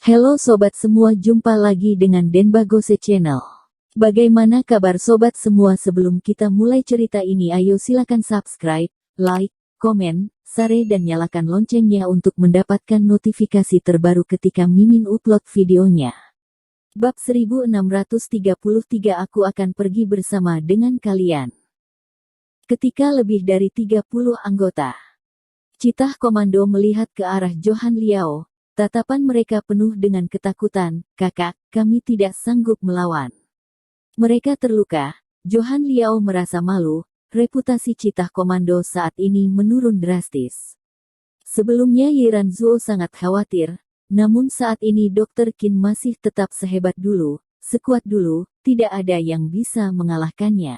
Halo sobat semua, jumpa lagi dengan Denbagose Channel. Bagaimana kabar sobat semua? Sebelum kita mulai cerita ini, ayo silakan subscribe, like, komen, share dan nyalakan loncengnya untuk mendapatkan notifikasi terbaru ketika Mimin upload videonya. Bab 1633, aku akan pergi bersama dengan kalian. Ketika lebih dari 30 anggota Citah Komando melihat ke arah Johan Liao, tatapan mereka penuh dengan ketakutan. "Kakak, kami tidak sanggup melawan. Mereka terluka." Johan Liao merasa malu, reputasi Citah Komando saat ini menurun drastis. Sebelumnya Yiran Zuo sangat khawatir, namun saat ini Dr. Qin masih tetap sehebat dulu, sekuat dulu, tidak ada yang bisa mengalahkannya.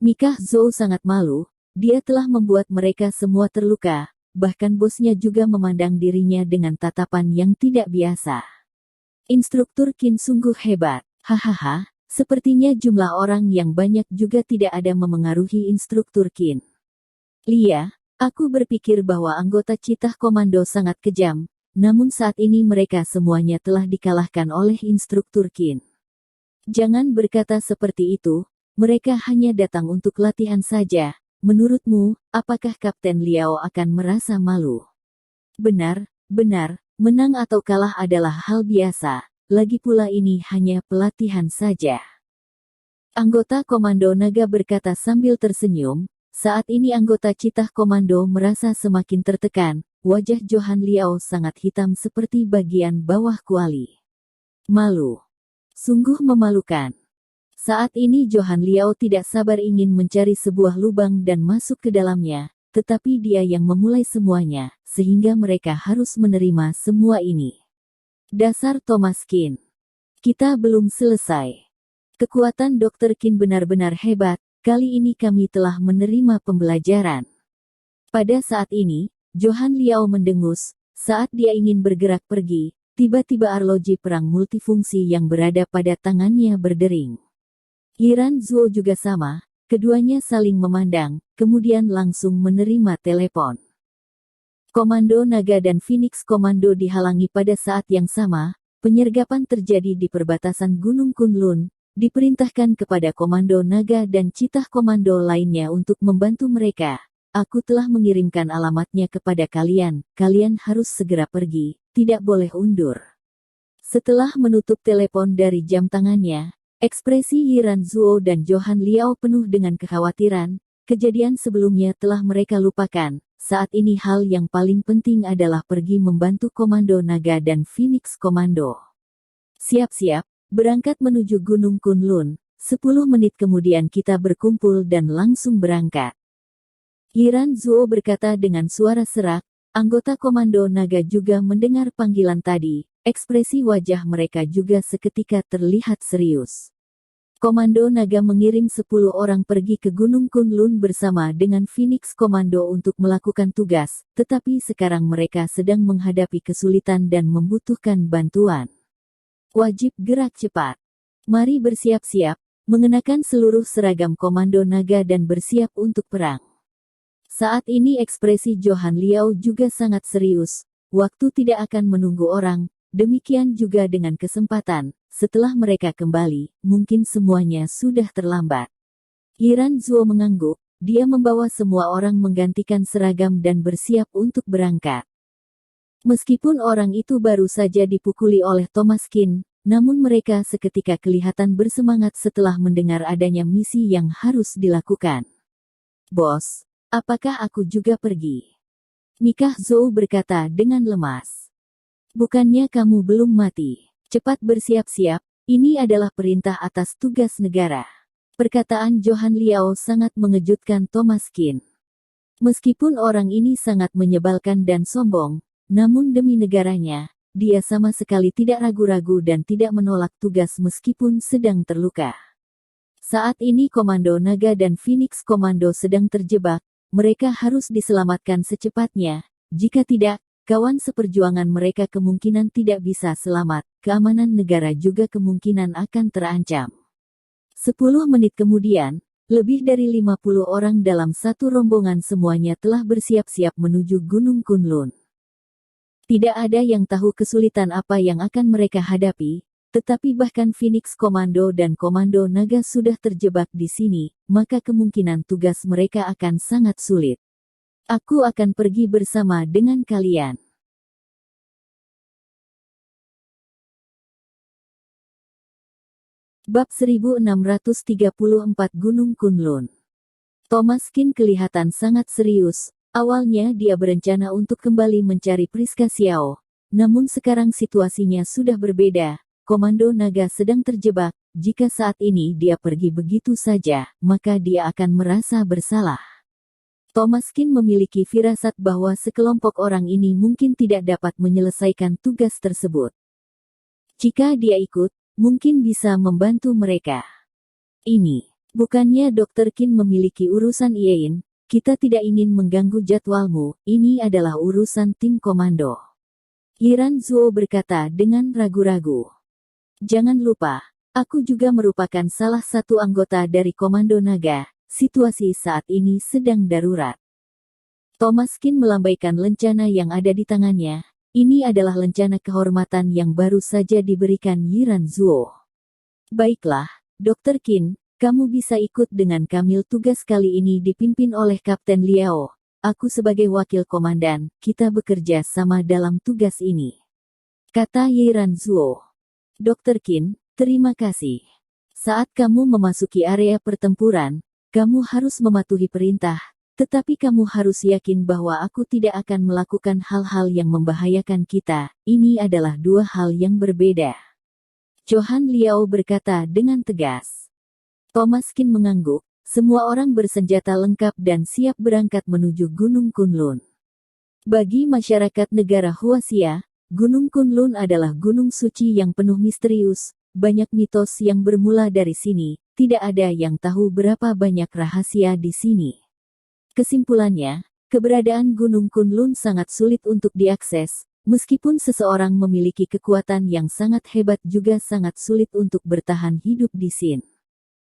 Mikah Zhou sangat malu, dia telah membuat mereka semua terluka, bahkan bosnya juga memandang dirinya dengan tatapan yang tidak biasa. Instruktur Qin sungguh hebat, hahaha, sepertinya jumlah orang yang banyak juga tidak ada memengaruhi instruktur Qin. Lia, aku berpikir bahwa anggota Citah Komando sangat kejam, namun saat ini mereka semuanya telah dikalahkan oleh instruktur Qin. Jangan berkata seperti itu, mereka hanya datang untuk latihan saja. Menurutmu, apakah Kapten Liao akan merasa malu? Benar, menang atau kalah adalah hal biasa, lagi pula ini hanya pelatihan saja. Anggota Komando Naga berkata sambil tersenyum. Saat ini anggota Citah Komando merasa semakin tertekan, wajah Johan Liao sangat hitam seperti bagian bawah kuali. Malu. Sungguh memalukan. Saat ini Johan Liao tidak sabar ingin mencari sebuah lubang dan masuk ke dalamnya, tetapi dia yang memulai semuanya, sehingga mereka harus menerima semua ini. Dasar Thomas Qin. Kita belum selesai. Kekuatan Dr. Qin benar-benar hebat, kali ini kami telah menerima pembelajaran. Pada saat ini, Johan Liao mendengus, saat dia ingin bergerak pergi, tiba-tiba arloji perang multifungsi yang berada pada tangannya berdering. Yiran Zuo juga sama, keduanya saling memandang, kemudian langsung menerima telepon. Komando Naga dan Phoenix Komando dihalangi pada saat yang sama, penyergapan terjadi di perbatasan Gunung Kunlun, diperintahkan kepada Komando Naga dan Citah Komando lainnya untuk membantu mereka. Aku telah mengirimkan alamatnya kepada kalian, kalian harus segera pergi, tidak boleh undur. Setelah menutup telepon dari jam tangannya, ekspresi Yiran Zuo dan Johan Liao penuh dengan kekhawatiran, kejadian sebelumnya telah mereka lupakan, saat ini hal yang paling penting adalah pergi membantu Komando Naga dan Phoenix Komando. Siap-siap, berangkat menuju Gunung Kunlun, 10 menit kemudian kita berkumpul dan langsung berangkat. Yiran Zuo berkata dengan suara serak, anggota Komando Naga juga mendengar panggilan tadi, ekspresi wajah mereka juga seketika terlihat serius. Komando Naga mengirim 10 orang pergi ke Gunung Kunlun bersama dengan Phoenix Komando untuk melakukan tugas, tetapi sekarang mereka sedang menghadapi kesulitan dan membutuhkan bantuan. Wajib gerak cepat. Mari bersiap-siap, mengenakan seluruh seragam Komando Naga dan bersiap untuk perang. Saat ini ekspresi Johan Liao juga sangat serius, waktu tidak akan menunggu orang, demikian juga dengan kesempatan. Setelah mereka kembali, mungkin semuanya sudah terlambat. Yiran Zuo mengangguk, dia membawa semua orang menggantikan seragam dan bersiap untuk berangkat. Meskipun orang itu baru saja dipukuli oleh Thomas Qin, namun mereka seketika kelihatan bersemangat setelah mendengar adanya misi yang harus dilakukan. "Bos, apakah aku juga pergi?" Mikah Zhou berkata dengan lemas. "Bukannya kamu belum mati? Cepat bersiap-siap, ini adalah perintah atas tugas negara." Perkataan Johan Liao sangat mengejutkan Thomas Qin. Meskipun orang ini sangat menyebalkan dan sombong, namun demi negaranya, dia sama sekali tidak ragu-ragu dan tidak menolak tugas meskipun sedang terluka. Saat ini Komando Naga dan Phoenix Komando sedang terjebak, mereka harus diselamatkan secepatnya, jika tidak, kawan seperjuangan mereka kemungkinan tidak bisa selamat, keamanan negara juga kemungkinan akan terancam. 10 menit kemudian, lebih dari 50 orang dalam satu rombongan semuanya telah bersiap-siap menuju Gunung Kunlun. Tidak ada yang tahu kesulitan apa yang akan mereka hadapi, tetapi bahkan Phoenix Komando dan Komando Naga sudah terjebak di sini, maka kemungkinan tugas mereka akan sangat sulit. Aku akan pergi bersama dengan kalian. Bab 1634 Gunung Kunlun. Thomas Qin kelihatan sangat serius. Awalnya dia berencana untuk kembali mencari Priska Xiao. Namun sekarang situasinya sudah berbeda. Komando Naga sedang terjebak. Jika saat ini dia pergi begitu saja, maka dia akan merasa bersalah. Thomas Qin memiliki firasat bahwa sekelompok orang ini mungkin tidak dapat menyelesaikan tugas tersebut. Jika dia ikut, mungkin bisa membantu mereka. Ini, bukannya Dr. Qin memiliki urusan Iein, kita tidak ingin mengganggu jadwalmu, ini adalah urusan tim komando. Yiran Zuo berkata dengan ragu-ragu. Jangan lupa, aku juga merupakan salah satu anggota dari Komando Naga, situasi saat ini sedang darurat. Thomas Qin melambaikan lencana yang ada di tangannya. Ini adalah lencana kehormatan yang baru saja diberikan Yiran Zuo. Baiklah, Dr. Qin, kamu bisa ikut dengan Kamil. Tugas kali ini dipimpin oleh Kapten Liao. Aku sebagai wakil komandan, kita bekerja sama dalam tugas ini. Kata Yiran Zuo. Dr. Qin, terima kasih. Saat kamu memasuki area pertempuran, kamu harus mematuhi perintah, tetapi kamu harus yakin bahwa aku tidak akan melakukan hal-hal yang membahayakan kita. Ini adalah dua hal yang berbeda. Johan Liao berkata dengan tegas. Thomas Qin mengangguk, semua orang bersenjata lengkap dan siap berangkat menuju Gunung Kunlun. Bagi masyarakat negara Huaxia, Gunung Kunlun adalah gunung suci yang penuh misterius, banyak mitos yang bermula dari sini, tidak ada yang tahu berapa banyak rahasia di sini. Kesimpulannya, keberadaan Gunung Kunlun sangat sulit untuk diakses, meskipun seseorang memiliki kekuatan yang sangat hebat juga sangat sulit untuk bertahan hidup di sini.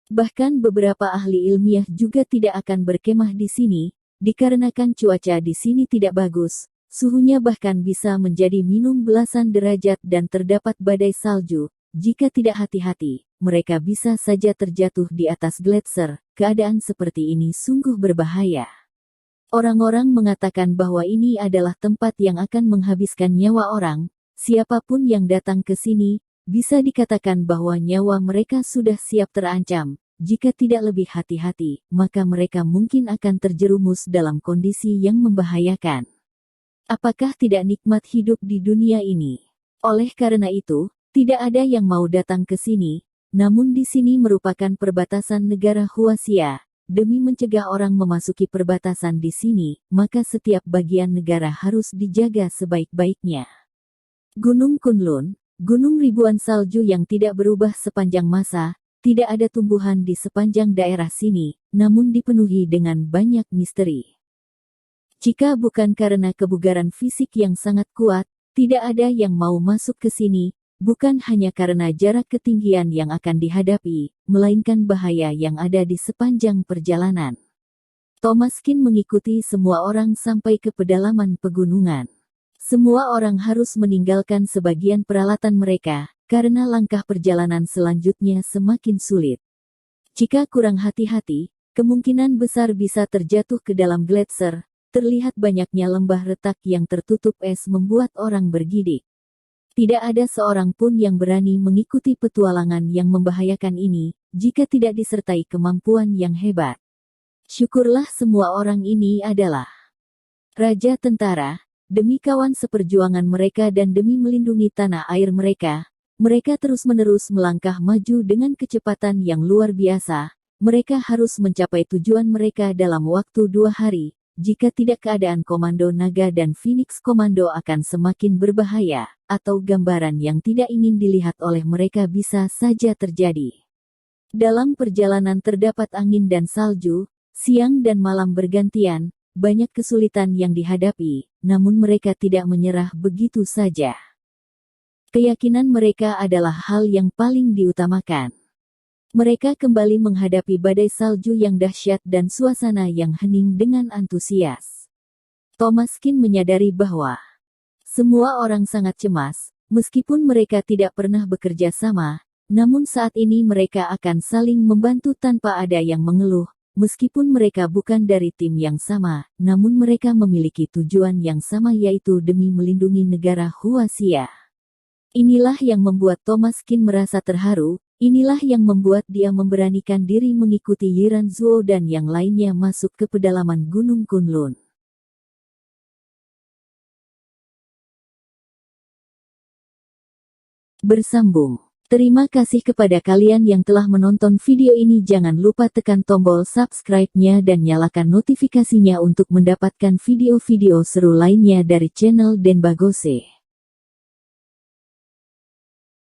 Bahkan beberapa ahli ilmiah juga tidak akan berkemah di sini, dikarenakan cuaca di sini tidak bagus, suhunya bahkan bisa menjadi minus belasan derajat dan terdapat badai salju. Jika tidak hati-hati, mereka bisa saja terjatuh di atas gletser. Keadaan seperti ini sungguh berbahaya. Orang-orang mengatakan bahwa ini adalah tempat yang akan menghabiskan nyawa orang. Siapapun yang datang ke sini, bisa dikatakan bahwa nyawa mereka sudah siap terancam. Jika tidak lebih hati-hati, maka mereka mungkin akan terjerumus dalam kondisi yang membahayakan. Apakah tidak nikmat hidup di dunia ini? Oleh karena itu, tidak ada yang mau datang ke sini. Namun di sini merupakan perbatasan negara Huaxia. Demi mencegah orang memasuki perbatasan di sini, maka setiap bagian negara harus dijaga sebaik-baiknya. Gunung Kunlun, gunung ribuan salju yang tidak berubah sepanjang masa, tidak ada tumbuhan di sepanjang daerah sini, namun dipenuhi dengan banyak misteri. Jika bukan karena kebugaran fisik yang sangat kuat, tidak ada yang mau masuk ke sini, bukan hanya karena jarak ketinggian yang akan dihadapi, melainkan bahaya yang ada di sepanjang perjalanan. Thomas Qin mengikuti semua orang sampai ke pedalaman pegunungan. Semua orang harus meninggalkan sebagian peralatan mereka, karena langkah perjalanan selanjutnya semakin sulit. Jika kurang hati-hati, kemungkinan besar bisa terjatuh ke dalam gletser. Terlihat banyaknya lembah retak yang tertutup es membuat orang bergidik. Tidak ada seorang pun yang berani mengikuti petualangan yang membahayakan ini, jika tidak disertai kemampuan yang hebat. Syukurlah semua orang ini adalah raja tentara. Demi kawan seperjuangan mereka dan demi melindungi tanah air mereka, mereka terus-menerus melangkah maju dengan kecepatan yang luar biasa. Mereka harus mencapai tujuan mereka dalam waktu 2 hari. Jika tidak, keadaan Komando Naga dan Phoenix Komando akan semakin berbahaya, atau gambaran yang tidak ingin dilihat oleh mereka bisa saja terjadi. Dalam perjalanan terdapat angin dan salju, siang dan malam bergantian. Banyak kesulitan yang dihadapi, namun mereka tidak menyerah begitu saja. Keyakinan mereka adalah hal yang paling diutamakan. Mereka kembali menghadapi badai salju yang dahsyat dan suasana yang hening dengan antusias. Thomas Qin menyadari bahwa Semua orang sangat cemas, meskipun mereka tidak pernah bekerja sama, namun saat ini mereka akan saling membantu tanpa ada yang mengeluh. Meskipun mereka bukan dari tim yang sama, namun mereka memiliki tujuan yang sama yaitu demi melindungi negara Huaxia. Inilah yang membuat Thomas Qin merasa terharu, inilah yang membuat dia memberanikan diri mengikuti Yiran Zuo dan yang lainnya masuk ke pedalaman Gunung Kunlun. Bersambung. Terima kasih kepada kalian yang telah menonton video ini. Jangan lupa tekan tombol subscribe-nya dan nyalakan notifikasinya untuk mendapatkan video-video seru lainnya dari channel Denbagose.